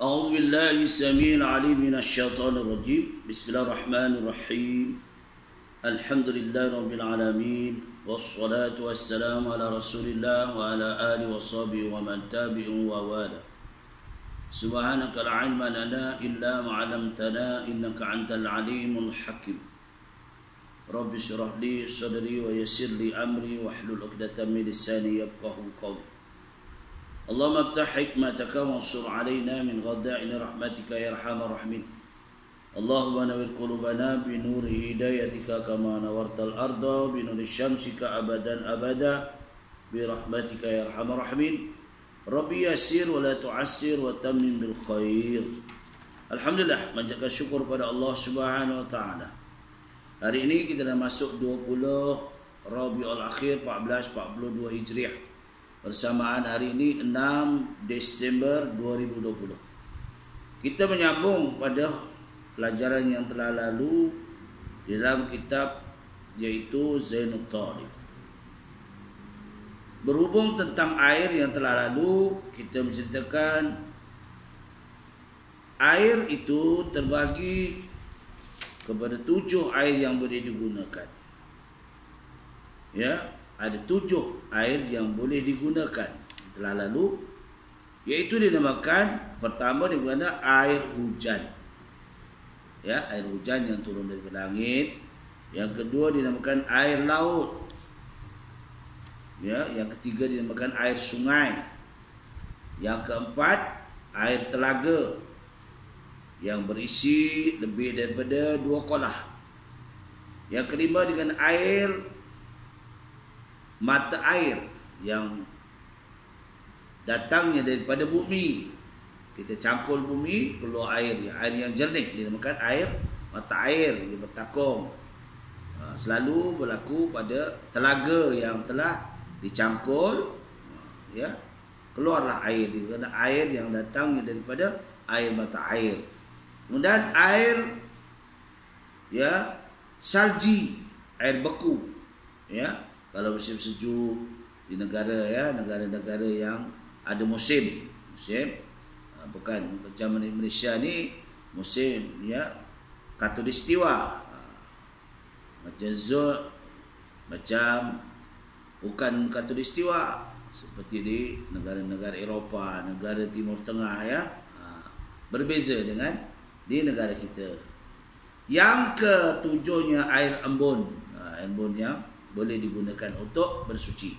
أعوذ بالله السميع العليم من الشيطان الرجيم. بسم الله الرحمن الرحيم. الحمد لله رب العالمين، والصلاة والسلام على رسول الله وعلى آله وصحبه ومن تبعه ووالاه. سبحانك لا علم لنا إلا ما علمتنا إنك أنت العليم الحكيم. رب اشرح لي صدري ويسر لي أمري واحلل عقدة من لساني يفقهوا قولي. اللهم افتح حكمتك وانصر علينا من غدائن رحمتك يا أرحم الراحمين. اللهم نور قلوبنا بنور هدايتك كما نورت الأرض بنور شمسك أبدا أبدا برحمتك يا أرحم الراحمين. Rabbi yasir wa la tu'assir wa tammin bil khair. Alhamdulillah, panjatkan syukur pada Allah Subhanahu wa taala. Hari ini kita dah masuk 20 Rabiul Akhir 1442 Hijriah. Bersamaan hari ini 6 Desember 2020. Kita menyambung pada pelajaran yang telah lalu di dalam kitab yaitu Zainut Talib. Berhubung tentang air yang telah lalu, kita menceritakan air itu terbagi kepada 7 air yang boleh digunakan. Ya, ada 7 air yang boleh digunakan telah lalu, iaitu dinamakan pertama digunakan air hujan. Ya, air hujan yang turun dari langit. Yang kedua dinamakan air laut. Ya, yang ketiga dinamakan air sungai. Yang keempat air telaga yang berisi lebih daripada 2 kolah. Yang kelima dengan air mata air yang datangnya daripada bumi. Kita cangkul bumi, keluar air, air yang jernih dinamakan air mata air yang bertakung. Selalu berlaku pada telaga yang telah dicangkul, ya, keluarlah air, kerana air yang datangnya daripada air mata air. Kemudian air, ya, salji, air beku, ya, kalau musim sejuk di negara, ya, negara-negara yang ada musim, bukan macam Malaysia ni musim, ya, khatulistiwa, macam Zul, macam bukan khatulistiwa seperti di negara-negara Eropah, negara Timur Tengah, ya. Berbeza dengan di negara kita. Yang ketujuhnya air embun. Air embun yang boleh digunakan untuk bersuci.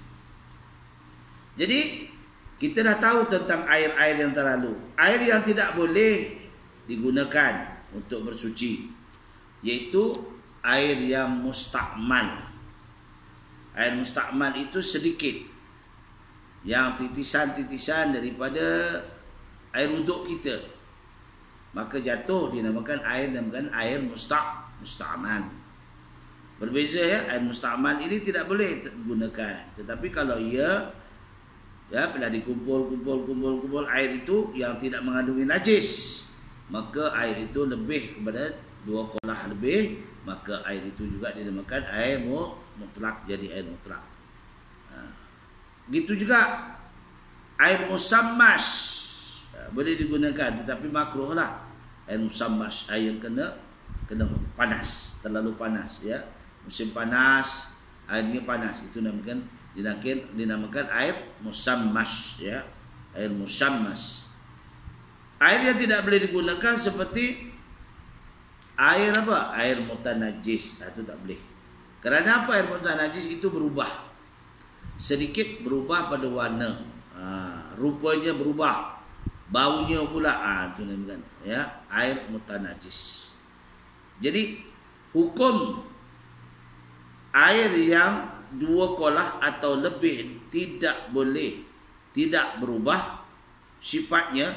Jadi kita dah tahu tentang air-air yang terlalu. Air yang tidak boleh digunakan untuk bersuci, iaitu air yang mustakmal. Air mustakmal itu sedikit, yang titisan-titisan daripada air wuduk kita, maka jatuh dinamakan air mustakmal. Berbeza, ya, air mustakmal ini tidak boleh digunakan. Tetapi kalau ia, ya, bila dikumpul air itu yang tidak mengandungi najis, maka air itu lebih kepada 2 kolah lebih, maka air itu juga dinamakan air mutlak, jadi air mutlak. Gitu juga air musammas, boleh digunakan, tetapi makruh lah. Air musammas, air yang kena panas, terlalu panas, ya. Musim panas, airnya panas, itu dinamakan air musammas, ya. Air musammas. Air yang tidak boleh digunakan seperti air apa? Air mutanajis. Itu tak boleh. Kerana apa? Air mutanajis itu berubah. Sedikit berubah pada warna. Rupanya berubah. Baunya pula. Itu namanya, ya, air mutanajis. Jadi hukum air yang 2 kolah atau lebih tidak boleh, tidak berubah sifatnya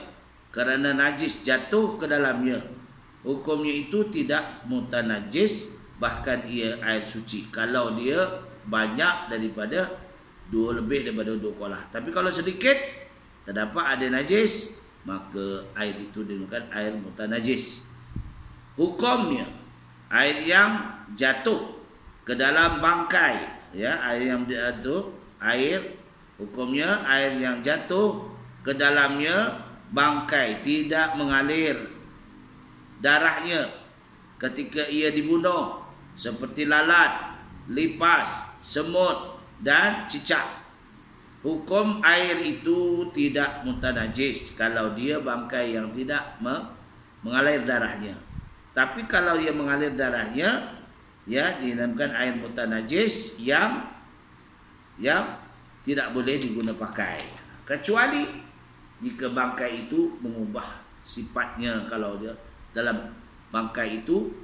kerana najis jatuh ke dalamnya. Hukumnya itu tidak mutanajis, bahkan ia air suci kalau dia banyak daripada 2 lebih daripada 2 kolah. Tapi kalau sedikit terdapat ada najis, maka air itu dinamakan air mutanajis. Hukumnya air yang jatuh ke dalam bangkai, ya, air yang jatuh, air hukumnya air yang jatuh ke dalamnya bangkai tidak mengalir darahnya ketika ia dibunuh, seperti lalat, lipas, semut dan cicak. Hukum air itu tidak mutanajis kalau dia bangkai yang tidak mengalir darahnya. Tapi kalau ia mengalir darahnya, ya dinamakan air mutanajis yang tidak boleh digunakan pakai. Kecuali jika bangkai itu mengubah sifatnya. Kalau dia dalam bangkai itu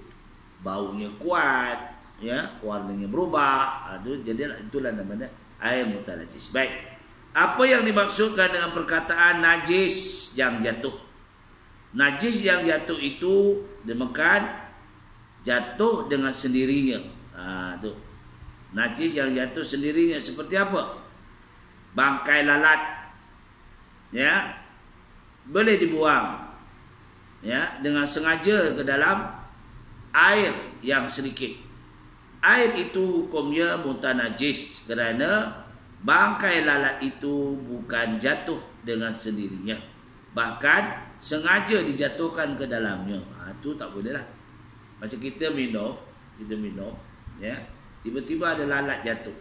baunya kuat, ya, warnanya berubah, itulah namanya air mutanajis. Baik, apa yang dimaksudkan dengan perkataan najis yang jatuh? Najis yang jatuh itu demikian jatuh dengan sendirinya. Tuh. Najis yang jatuh sendirinya seperti apa? Bangkai lalat, ya, boleh dibuang, ya, dengan sengaja ke dalam air yang sedikit. Air itu hukumnya mutanajis kerana bangkai lalat itu bukan jatuh dengan sendirinya, bahkan sengaja dijatuhkan ke dalamnya. Itu tak boleh lah. Macam kita minum, ya, tiba-tiba ada lalat jatuh,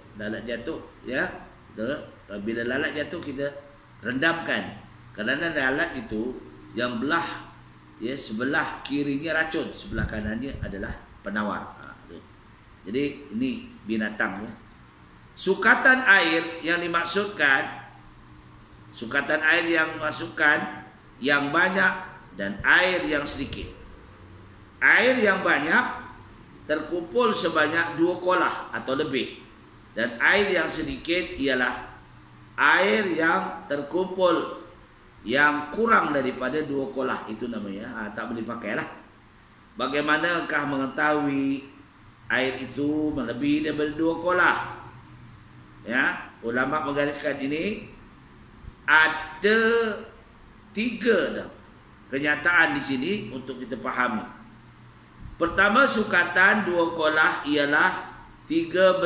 ya. Bila lalat jatuh kita rendamkan, kerana lalat itu yang belah, ya, sebelah kirinya racun, sebelah kanannya adalah penawar. Jadi ini binatang, ya. Sukatan air yang dimaksudkan, yang banyak dan air yang sedikit. Air yang banyak terkumpul sebanyak 2 kolah atau lebih, dan air yang sedikit ialah air yang terkumpul yang kurang daripada 2 kolah. Itu namanya tak boleh pakailah. Bagaimanakah mengetahui air itu melebihi daripada 2 kolah? Ya, ulama menggariskan ini ada 3 kenyataan di sini untuk kita fahami. Pertama, sukatan 2 kolah ialah 13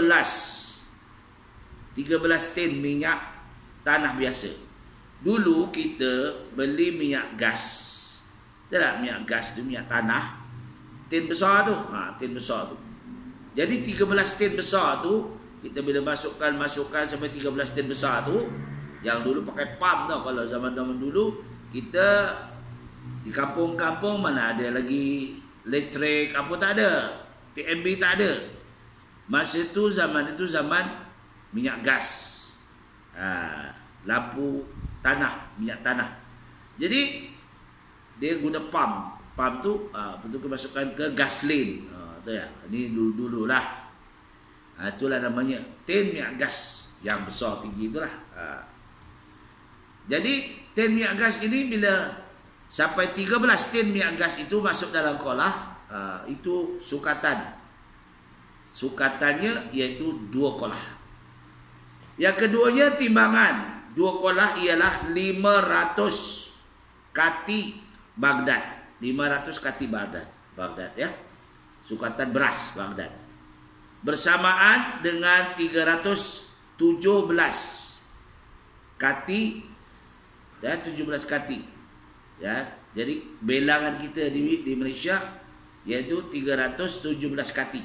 tin minyak tanah biasa. Dulu kita beli minyak gas. Tak, minyak gas tu minyak tanah. Tin besar tu. Tin besar tu. Jadi 13 tin besar tu, kita bila masukkan sampai 13 tin besar tu, yang dulu pakai pump tau. Kalau zaman-zaman dulu kita di kampung-kampung mana ada lagi elektrik, apa tak ada. TMB tak ada. Masa itu zaman minyak gas. Lampu tanah, minyak tanah. Jadi dia guna pump. Pump tu betul ke masukkan ke gaslin. Tu ya. Ini dulu-dululah. Itulah namanya tin minyak gas yang besar tinggi itulah. Jadi tin minyak gas ini bila sampai 13 tin minyak gas itu masuk dalam kolah, itu sukatan. Sukatannya iaitu 2 kolah. Yang keduanya timbangan. 2 kolah ialah 500 kati Baghdad. 500 kati Baghdad, ya. Sukatan beras Baghdad. Bersamaan dengan 317 kati, ya, 17 kati. Ya, jadi bilangan kita di Malaysia iaitu 317 kati.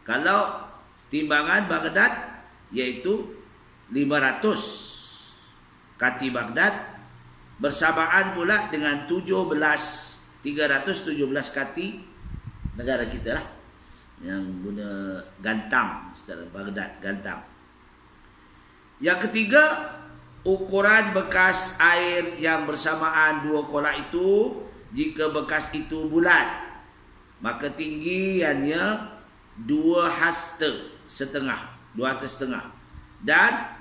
Kalau timbangan Baghdad iaitu 500 kati Baghdad, bersamaan pula dengan 317 kati negara kita lah, yang guna gantang, istilah Baghdad gantang. Yang ketiga, ukuran bekas air yang bersamaan 2 kolah itu, jika bekas itu bulat, maka tinggiannya 2 hasta setengah, dan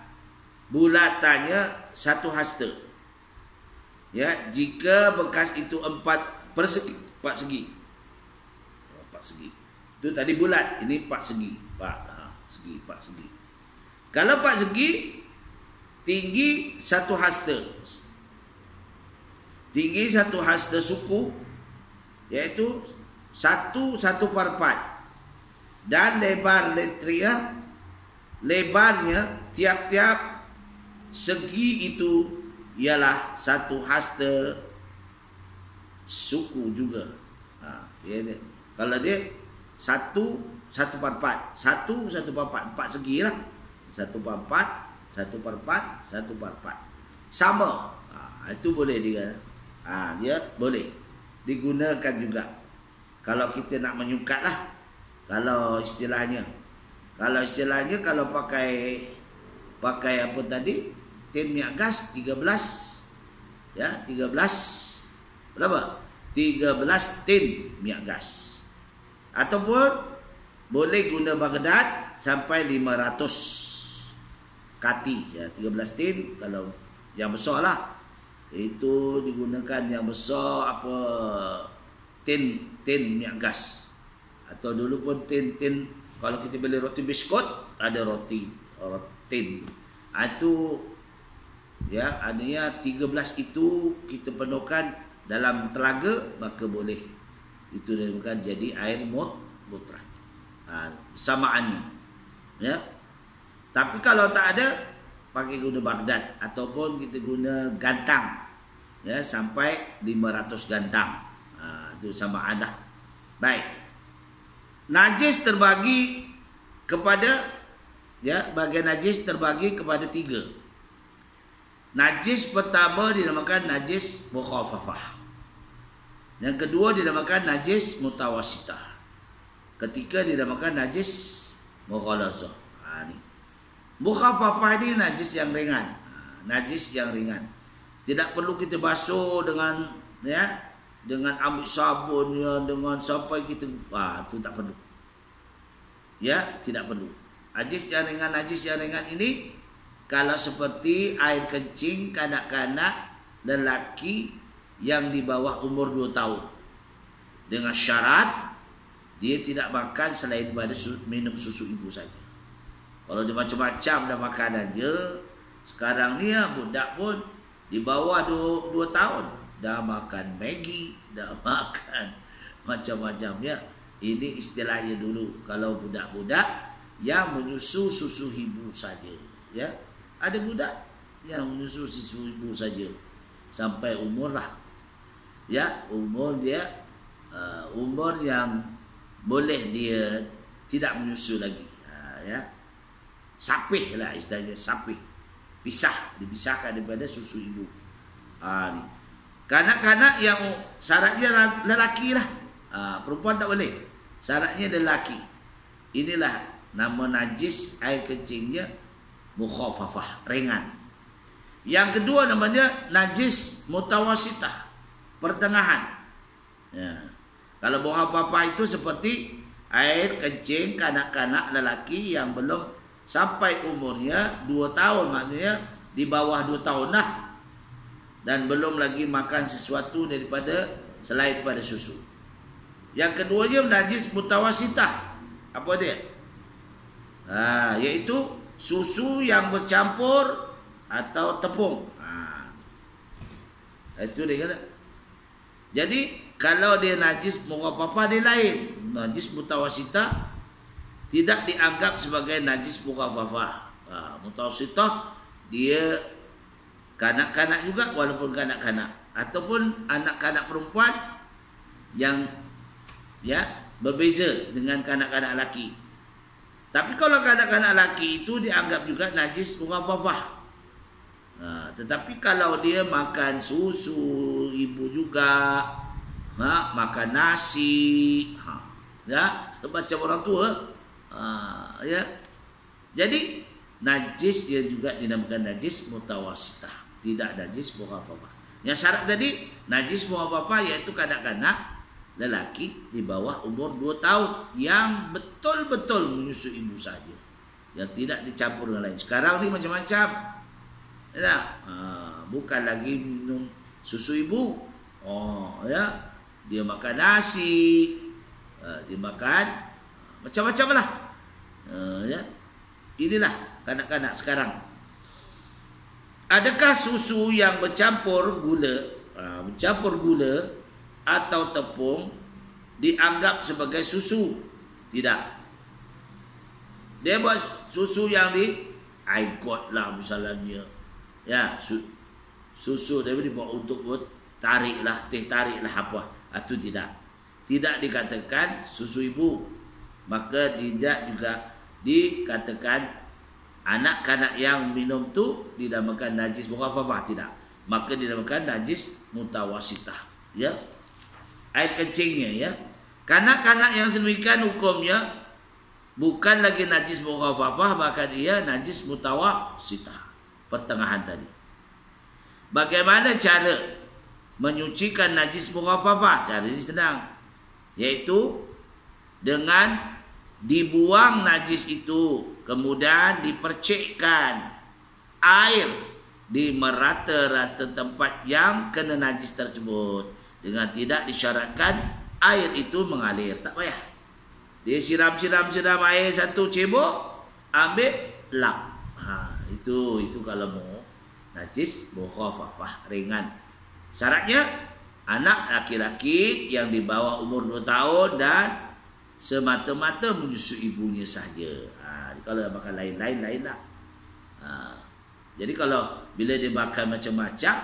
bulatannya 1 hasta. Ya, jika bekas itu 4 segi. Itu tadi bulat, ini 4 segi. 4 segi. Kalau 4 segi, tinggi 1 hasta. Tinggi 1 hasta suku, iaitu 1/4. Dan lebar lebarnya tiap-tiap segi itu ialah satu hasta suku juga. Kalau dia 1/4, 1/4 segi lah, 1/4 sama. Itu boleh dia. Dia boleh digunakan juga. Kalau kita nak menyukat lah. Kalau istilahnya kalau pakai apa tadi? Tin minyak gas 13. Ya, 13 berapa? 13 tin minyak gas. Ataupun boleh guna Baghdad sampai 500 kati, ya, 13 tin kalau yang besar lah. Itu digunakan yang besar apa tin minyak gas. Atau dulu pun tin kalau kita beli roti biskut ada roti tin. Itu ya, adanya 13 itu kita penuhkan dalam telaga, maka boleh itu dinamakan jadi air mutrat. Samaannya, ya. Tapi kalau tak ada, pakai guna Baghdad ataupun kita guna gantang, ya, sampai 500 gantang. Itu samaan dah. Baik. Najis terbagi kepada, ya, bagian najis terbagi kepada 3. Najis pertama dinamakan najis mukhafafah. Yang kedua dinamakan najis mutawasitah. Ketiga dinamakan najis mughalazah. Ni. Mukhafafah ni najis yang ringan. Najis yang ringan. Tidak perlu kita basuh dengan, ya, dengan ambil sabun, ya, dengan sampai kita itu tak perlu. Ya, tidak perlu. Najis yang ringan ini kalau seperti air kencing kanak-kanak lelaki yang di bawah umur 2 tahun. Dengan syarat dia tidak makan selain pada minum susu ibu saja. Kalau dia macam-macam dah makanan je. Sekarang ni ya, budak pun di bawah 2 tahun dah makan Maggi, dah makan macam-macam ya. Ini istilahnya dulu kalau budak-budak yang menyusu susu ibu saja, ya. Ada budak yang menyusu susu ibu saja sampai umur lah, ya, umur dia umur yang boleh dia tidak menyusu lagi, ya. Sapih lah istilahnya, sapih, dipisahkan daripada susu ibu. Ni kanak-kanak yang syaratnya lelaki lah, perempuan tak boleh, syaratnya lelaki. Inilah nama najis air kencingnya mukhafafah, ringan. Yang kedua namanya najis mutawasitah, pertengahan. Ya. Kalau mukhafafah itu seperti air kencing kanak-kanak lelaki yang belum sampai umurnya 2 tahun, maknanya di bawah 2 tahun lah, dan belum lagi makan sesuatu daripada selain pada susu. Yang keduanya najis mutawasitah. Apa dia? Iaitu susu yang bercampur atau tepung. Itu dia kata. Jadi kalau dia najis mukhafafah dia lain. Najis mutawasitah tidak dianggap sebagai najis mukhafafah. Mutawasitah dia kanak-kanak juga, walaupun kanak-kanak ataupun anak-kanak perempuan yang, ya, berbeza dengan kanak-kanak lelaki. Tapi kalau kanak-kanak lelaki itu dianggap juga najis mukhafafah. Tetapi kalau dia makan susu ibu juga, makan nasi, ya, macam orang tua, ya. Jadi najis dia juga dinamakan najis mutawasitah, tidak najis mukhafafah. Yang syarat tadi najis mukhafafah iaitu kanak-kanak lelaki di bawah umur 2 tahun yang betul-betul menyusu ibu saja, yang tidak dicampur dengan lain. Sekarang ni macam-macam, ya, bukan lagi minum susu ibu, ya, dia makan nasi, dia makan macam-macam lah, ya. Inilah kanak-kanak sekarang. Adakah susu yang bercampur gula atau tepung dianggap sebagai susu? Tidak. Dia buat susu yang di air kot lah misalnya, ya, susu dia dibawa untuk tariklah, teh tariklah apa. Itu tidak. Tidak dikatakan susu ibu. Maka tidak juga dikatakan anak-anak yang minum tu dinamakan najis mukhafafah, tidak. Maka dinamakan najis mutawasitah, ya. Air kencingnya, ya. Kanak-kanak yang sedemikian hukumnya bukan lagi najis mukhafafah, bahkan ia najis mutawasitah, pertengahan tadi. Bagaimana cara menyucikan najis mukhafafah? Cara ini senang, yaitu dengan dibuang najis itu, kemudian dipercikkan air di merata-rata tempat yang kena najis tersebut, dengan tidak disyaratkan air itu mengalir. Tak payah dia siram air satu cebok, ambil lap. Itu kalau mau najis mukhafafah, ringan. Syaratnya anak laki-laki yang di bawah umur 2 tahun dan semata-mata menyusui ibunya saja. Kalau makan lain-lain, lainlah. Jadi kalau bila dia makan macam-macam,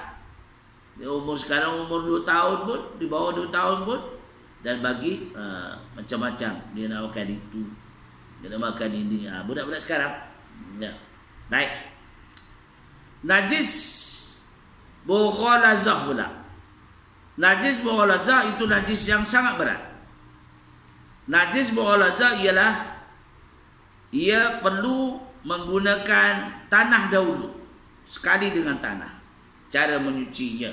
dia sekarang umur 2 tahun pun, di bawah 2 tahun pun, dan bagi macam-macam. Dia nak makan itu, dia nak makan ini. Budak-budak sekarang. Ya. Baik. Najis mughalazah pula. Najis mughalazah itu najis yang sangat berat. Najis mughalazah ialah ia perlu menggunakan tanah dahulu, sekali dengan tanah. Cara menyucinya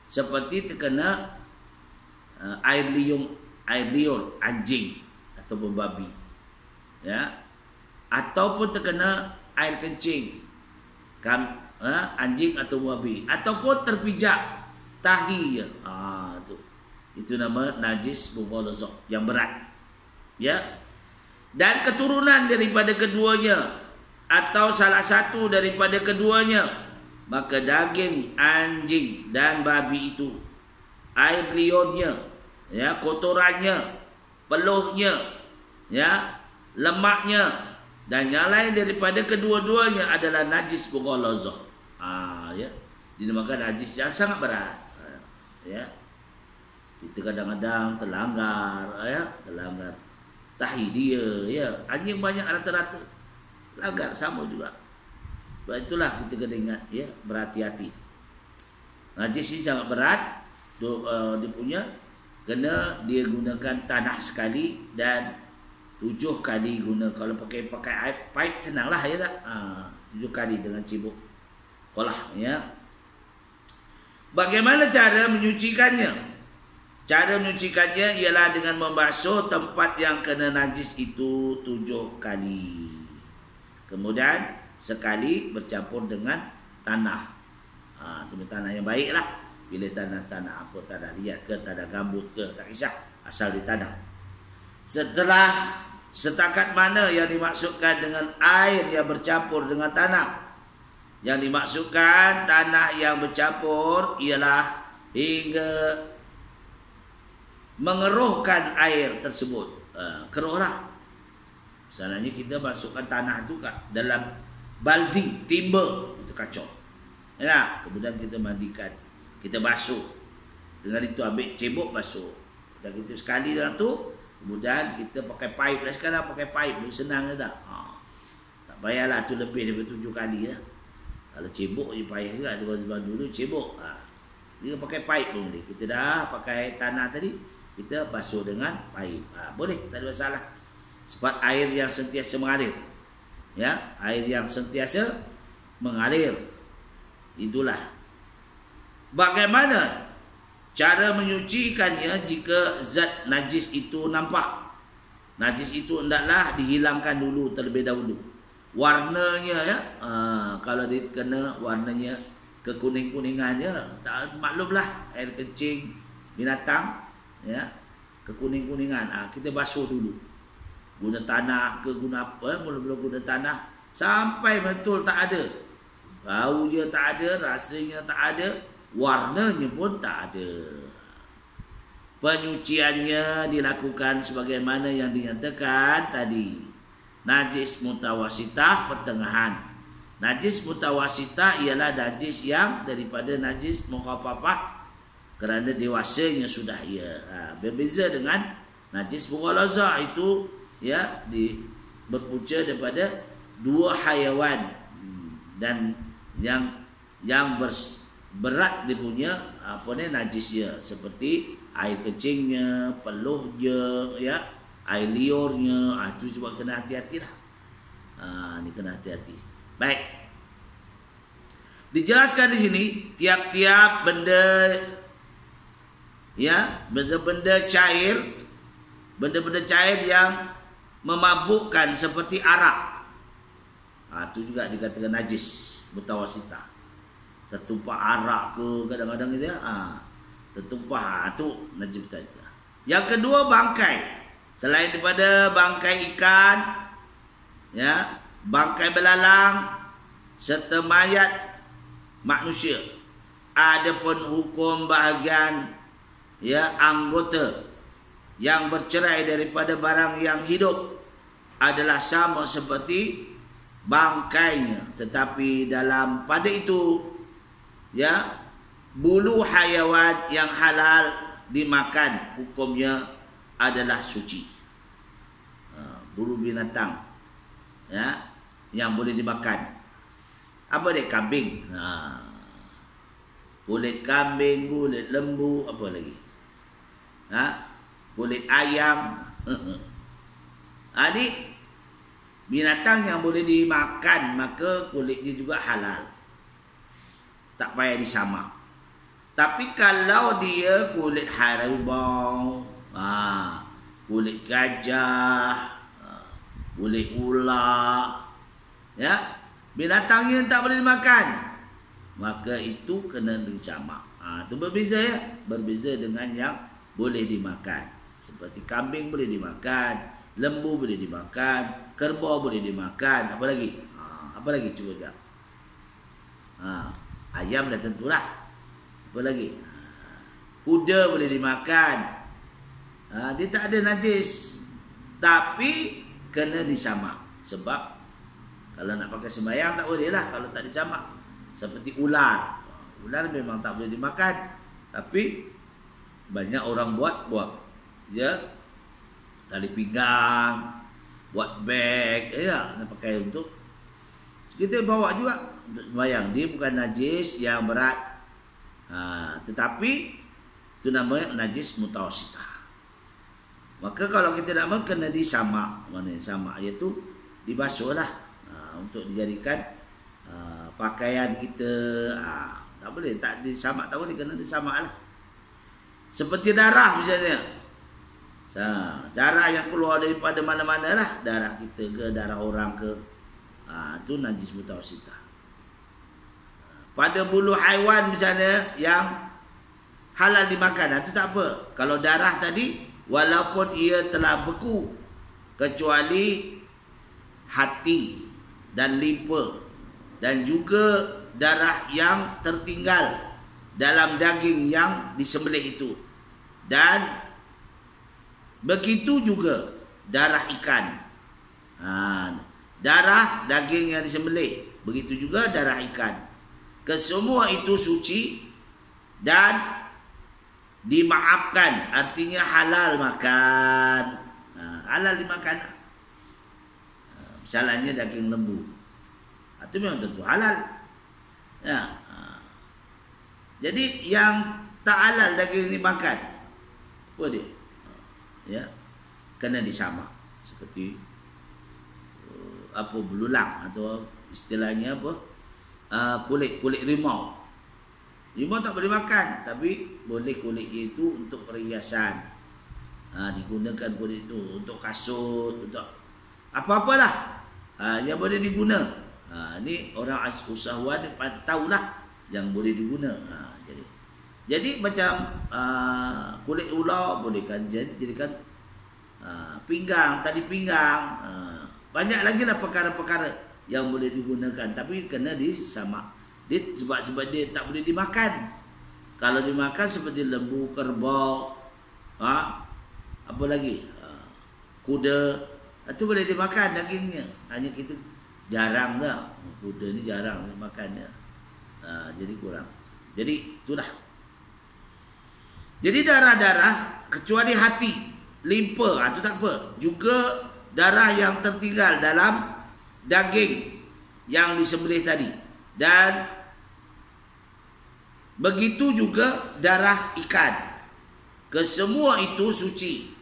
seperti terkena air liur anjing ataupun babi, ya, ataupun terkena air kencing anjing atau babi, ataupun terpijak tahi, itu nama najis mughalazah yang berat, ya. Dan keturunan daripada keduanya atau salah satu daripada keduanya, maka daging anjing dan babi itu, air liurnya, ya, kotorannya, peluhnya, ya, lemaknya, dan yang lain daripada kedua-duanya adalah najis mughalazah. Ya, dinamakan najis yang sangat berat. Ya, kita kadang-kadang terlanggar, ya, terlanggar tahi dia, ya. Anjing banyak rata-rata langgar sama juga. Sebab itulah kita kena ingat, ya, berhati-hati. Najis ini sangat berat. Dia punya kena dia gunakan tanah sekali dan 7 kali guna. Kalau pakai pipe senanglah, ya tak? 7 kali dengan cibuk kolah, ya. Bagaimana cara menyucikannya? Cara menyucikannya ialah dengan membasuh tempat yang kena najis itu 7 kali. Kemudian sekali bercampur dengan tanah. Sebenarnya tanah yang baiklah. Bila tanah apa, tanah liat ke, tanah gambut ke, tak kisah, asal ditanam. Setelah setakat mana yang dimaksudkan dengan air yang bercampur dengan tanah? Yang dimaksudkan tanah yang bercampur ialah hingga mengeruhkan air tersebut. Keruhlah. Misalnya kita masukkan tanah tu dalam baldi timba, itu kacau. Ya, kemudian kita mandikan, kita basuh. Dengan itu ambil cebok basuh. Dan kita sekali dalam tu, kemudian kita pakai pipe lah. Sekarang pakai pipe, senang je tak? Tak payahlah tu lebih daripada 7 kali, ya. Kalau cebok je payah juga. Zaman dulu cebok. Dia pakai pipe pun boleh. Kita dah pakai tanah tadi, kita basuh dengan pipe. Boleh, tak ada masalah. Sebab air yang sentiasa mengalir. Ya, air yang sentiasa mengalir. Itulah. Bagaimana cara menyucikannya jika zat najis itu nampak? Najis itu hendaklah dihilangkan dulu terlebih dahulu. Warnanya, ya, kalau dia kena warnanya kekuning-kuningannya, tak maklumlah air kencing binatang, ya, kekuning-kuningan. Kita basuh dulu. Guna tanah ke guna apa, mula-mula guna tanah sampai betul tak ada. Baunya tak ada, rasanya tak ada, warnanya pun tak ada. Penyuciannya dilakukan sebagaimana yang dinyatakan tadi. Najis mutawasitah pertengahan. Najis mutawasita ialah najis yang daripada najis mukhafafah kerana dewasanya sudah ia. Berbeza dengan najis mughalazah, itu ya berpunca daripada dua haiwan dan yang berat dia punya najisnya, seperti air kencingnya, peluhnya, ya, air liurnya. Itu sebab kena hati-hatilah. Ni kena hati-hati. Baik. Dijelaskan di sini tiap-tiap benda, ya, benda-benda cair yang memabukkan seperti arak. Itu juga dikatakan najis mutawasitah. Tertumpah arak ke kadang-kadang gitu ya. Tertumpah, tu najis mutawasitah. Yang kedua, bangkai. Selain daripada bangkai ikan, ya, bangkai belalang serta mayat manusia, adapun hukum bahagian, ya, anggota yang bercerai daripada barang yang hidup adalah sama seperti bangkainya, tetapi pada itu, ya, bulu haiwan yang halal dimakan hukumnya adalah suci. Bulu binatang, ya, yang boleh dimakan. Apa dia? Kambing. Kulit kambing, kulit lembu, apa lagi? Kulit ayam. Adik, binatang yang boleh dimakan, maka kulitnya juga halal. Tak payah disamak. Tapi kalau dia kulit harimau, kulit gajah, kulit ular, ya, binatangnya tak boleh dimakan, maka itu kena disamak. Itu berbeza, ya, berbeza dengan yang boleh dimakan. Seperti kambing boleh dimakan, lembu boleh dimakan, kerbau boleh dimakan. Apa lagi? Apa lagi? Cuba jap. Ayam dah tentulah. Apa lagi? Kuda boleh dimakan. Dia tak ada najis, tapi kena disamak. Sebab kalau nak pakai sembahyang tak boleh lah kalau tak disamak. Seperti ular. Ular memang tak boleh dimakan, tapi banyak orang buat, ya, tali pinggang, buat beg, ya, nak pakai untuk kita bawa juga untuk sembahyang. Dia bukan najis yang berat, tetapi itu namanya najis mutawasitah. Maka kalau kita nak kena disamak. Mana samak? Iaitu dibasuhlah, untuk dijadikan pakaian kita. Tak boleh tak disamak, tak boleh, kena disamak lah. Seperti darah misalnya, darah yang keluar daripada mana-mana lah, darah kita ke, darah orang ke, itu najis mutawasitah. Pada bulu haiwan misalnya yang halal dimakan, itu tak apa. Kalau darah tadi, walaupun ia telah beku, kecuali hati dan limpa, dan juga darah yang tertinggal dalam daging yang disembelih itu, dan begitu juga darah ikan, darah daging yang disembelih, begitu juga darah ikan. Kesemua itu suci dan dimaafkan, artinya halal makan. Halal dimakan. Misalnya daging lembu, itu memang tentu halal, ya. Jadi yang tak halal daging dimakan, apa dia? Ya, kena disamak. Seperti belulang, atau istilahnya kulit rimau. Rimau tak boleh makan, tapi boleh kulit itu untuk perhiasan. Digunakan kulit itu untuk kasut, untuk apa-apalah yang boleh diguna. Ni orang usahawan tahulah yang boleh diguna. Jadi macam kulit ular boleh kan jadikan pinggang, tali pinggang. Banyak lagi lah perkara-perkara yang boleh digunakan, tapi kena disamak. Sebab dia tak boleh dimakan. Kalau dimakan seperti lembu, kerbau, apa lagi, kuda, itu boleh dimakan dagingnya. Hanya kita jarang dah. Kuda ni jarang makannya. Jadi kurang. Jadi itulah. Jadi darah-darah kecuali hati, limpa, itu tak apa. Juga darah yang tertinggal dalam daging yang disembelih tadi. Dan begitu juga darah ikan. Kesemua itu suci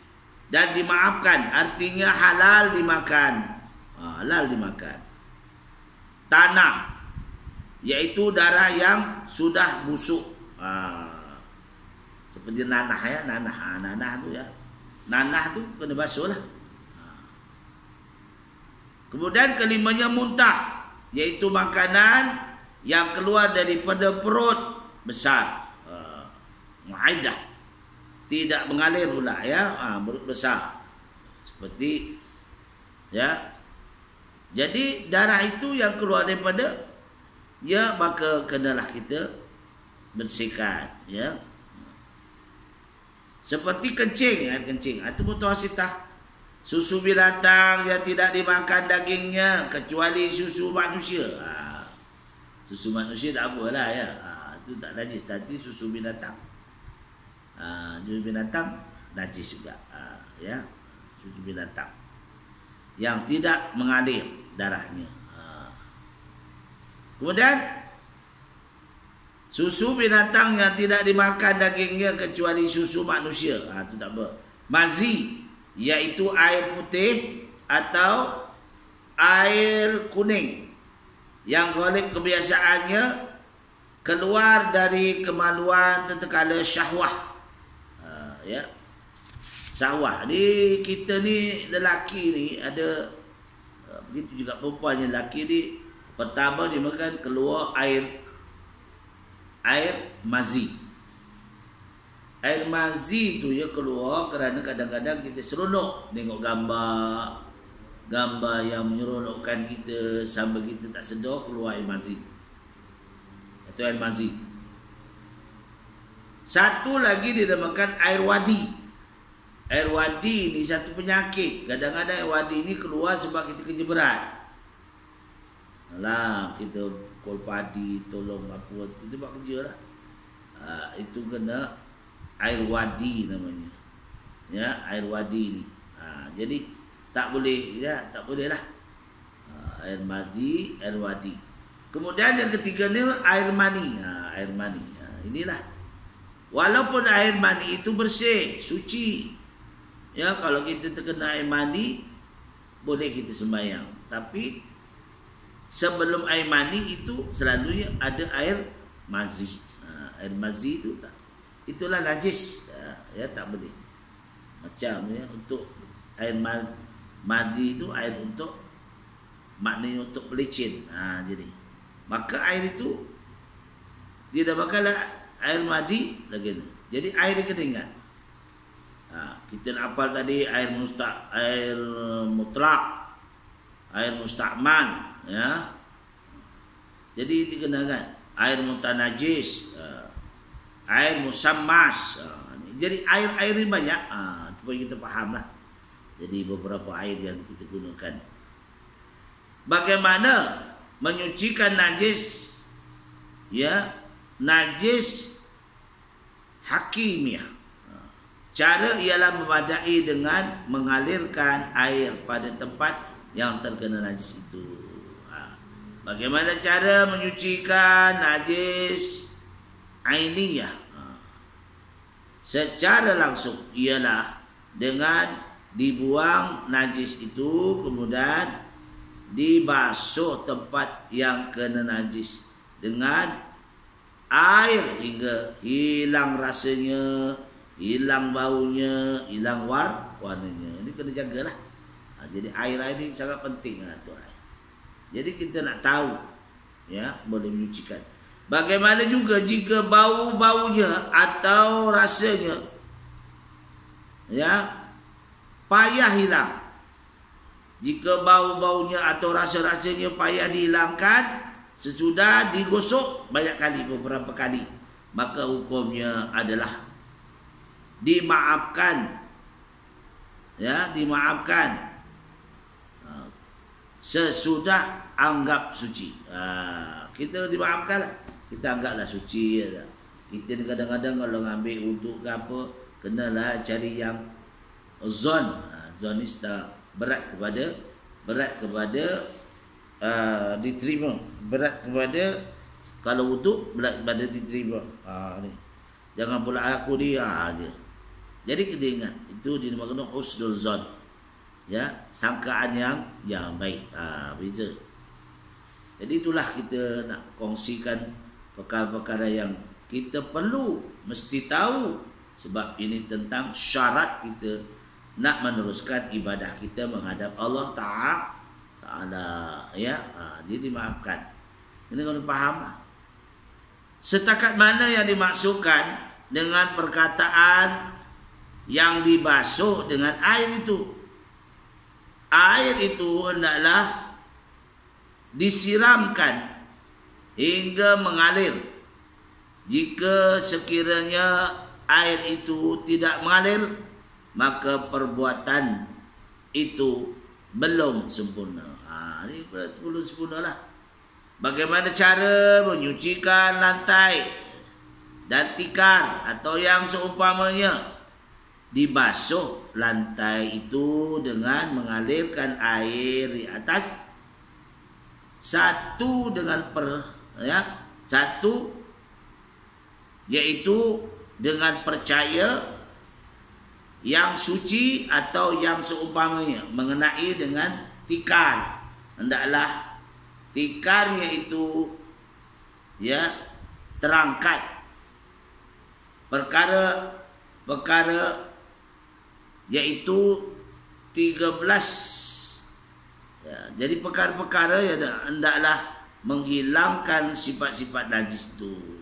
dan dimaafkan, artinya halal dimakan. Halal dimakan. Tanah, yaitu darah yang sudah busuk. Seperti nanah ya, nanah tu ya. Nanah tu kena basuh lah. Kemudian kelimanya muntah, yaitu makanan yang keluar daripada perut besar. Muaidah. Tidak mengalir pula ya, perut besar. Seperti ya. Jadi darah itu yang keluar daripada ya, maka kenalah kita bersihkan ya. Seperti kencing, air kencing, itu mutawasitah. Susu binatang yang tidak dimakan dagingnya kecuali susu manusia. Susu manusia tak apalah ya. Itu tak najis, tapi susu binatang. Susu binatang najis juga. Ya, susu binatang yang tidak mengalir darahnya. Kemudian susu binatang yang tidak dimakan dagingnya kecuali susu manusia. Itu tak apa. Mazi, iaitu air putih atau air kuning yang ghalib kebiasaannya keluar dari kemaluan tatkala syahwah. Ya. Syahwah. Di kita ni lelaki ni ada begitu juga perempuan. Lelaki ni pertama dia makan keluar air mazi. Air mazi tu ya keluar kerana kadang-kadang kita seronok tengok gambar yang menyeronokkan kita sampai kita tak sedar keluar air mazi. Itu air mazi. Satu lagi dinamakan air wadi. Air wadi ni satu penyakit. Kadang-kadang air wadi ni keluar sebab kita kerja berat. Alah, kita kol padi, tolong apa, kita buat kerja lah. Itu kena air wadi namanya. Ya, air wadi ni. Jadi tak boleh ya, tak boleh lah. Air mazi, air wadi. Kemudian yang ketiga ni air mani. Air mani. Inilah. Walaupun air mani itu bersih, suci. Ya, kalau kita terkena air mani boleh kita sembahyang. Tapi sebelum air mani itu selalunya ada air mazi. Air mazi itu tak. Itulah najis. Ya, tak boleh. Macam ya, untuk air mazi itu air untuk maknanya untuk pelicin. Jadi maka air itu dia dah makanlah air madi lagi ni. Jadi air ketinggal. Kita nak hafal tadi air mutlak, air musta'man ya. Jadi dikenakan air mutanajis, air musammas. Jadi air ni banyak supaya kita fahamlah. Jadi beberapa air yang kita gunakan. Bagaimana menyucikan najis? Ya, najis hakimiyah. Cara ialah memadai dengan mengalirkan air pada tempat yang terkena najis itu. Bagaimana cara menyucikan najis ainiyah? Secara langsung ialah dengan dibuang najis itu, kemudian dibasuh tempat yang kena najis dengan air hingga hilang rasanya, hilang baunya, hilang warnanya. Ini kena jagalah. Jadi air ini sangat penting tu air. Jadi kita nak tahu ya, boleh menyucikan. Bagaimana juga jika bau-baunya atau rasanya ya payah hilang. Jika bau-baunya atau rasa-rasanya payah dihilangkan sesudah digosok banyak kali, beberapa kali, maka hukumnya adalah dimaafkan. Ya, dimaafkan sesudah anggap suci. Kita dimaafkan lah. Kita anggaplah suci. Kita ni kadang-kadang kalau ngambil wuduk ke apa, kenalah cari yang zon. Zon ni berat kepada diterima. Berat kepada kalau wuduk berat kepada diterima. Ni. Jangan pula aku dia aja. Jadi kita ingat itu dinamakan husnul zon. Ya, sangkaan yang baik. Beza. Jadi itulah kita nak kongsikan perkara-perkara yang kita perlu mesti tahu, sebab ini tentang syarat kita nak meneruskan ibadah kita menghadap Allah Ta'ala, ya. Dia dimaafkan. Ini kena faham lah. Setakat mana yang dimaksudkan dengan perkataan yang dibasuh dengan air itu. Air itu hendaklah disiramkan hingga mengalir. Jika sekiranya air itu tidak mengalir, maka perbuatan itu belum sempurna. Ini belum sempurna lah. Bagaimana cara menyucikan lantai dan tikar atau yang seumpamanya? Dibasuh lantai itu dengan mengalirkan air di atas, satu yaitu dengan percaya yang suci atau yang seumpamanya mengenai dengan tikar. Hendaklah tikarnya itu terangkat perkara yaitu 13. Jadi perkara-perkara yang hendaklah menghilangkan sifat-sifat najis itu.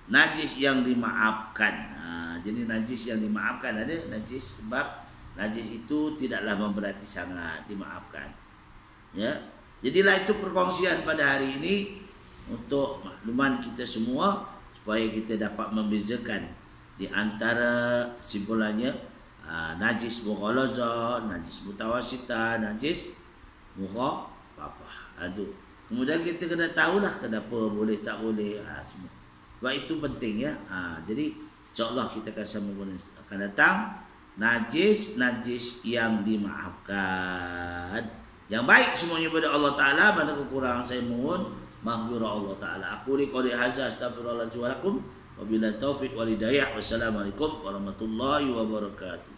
Najis yang dimaafkan. Jadi najis yang dimaafkan, ada najis sebab najis itu tidaklah memberati sangat, dimaafkan. Ya. Jadilah itu perkongsian pada hari ini untuk makluman kita semua supaya kita dapat membezakan di antara simpulannya najis mughalazah, najis mutawasitah, najis mukhafafah. Kemudian kita kena tahulah kenapa boleh tak boleh semua. Sebab itu penting, ya. Jadi insya-Allah kita akan datang najis yang dimaafkan. Yang baik semuanya pada Allah Taala. Pada kekurangan saya mohon maghfirah Allah Taala. Aku qouli hadza astaghfirullahaladzim wa lakum. Wabillahi taufiq wal hidayah. Wassalamualaikum warahmatullahi wabarakatuh.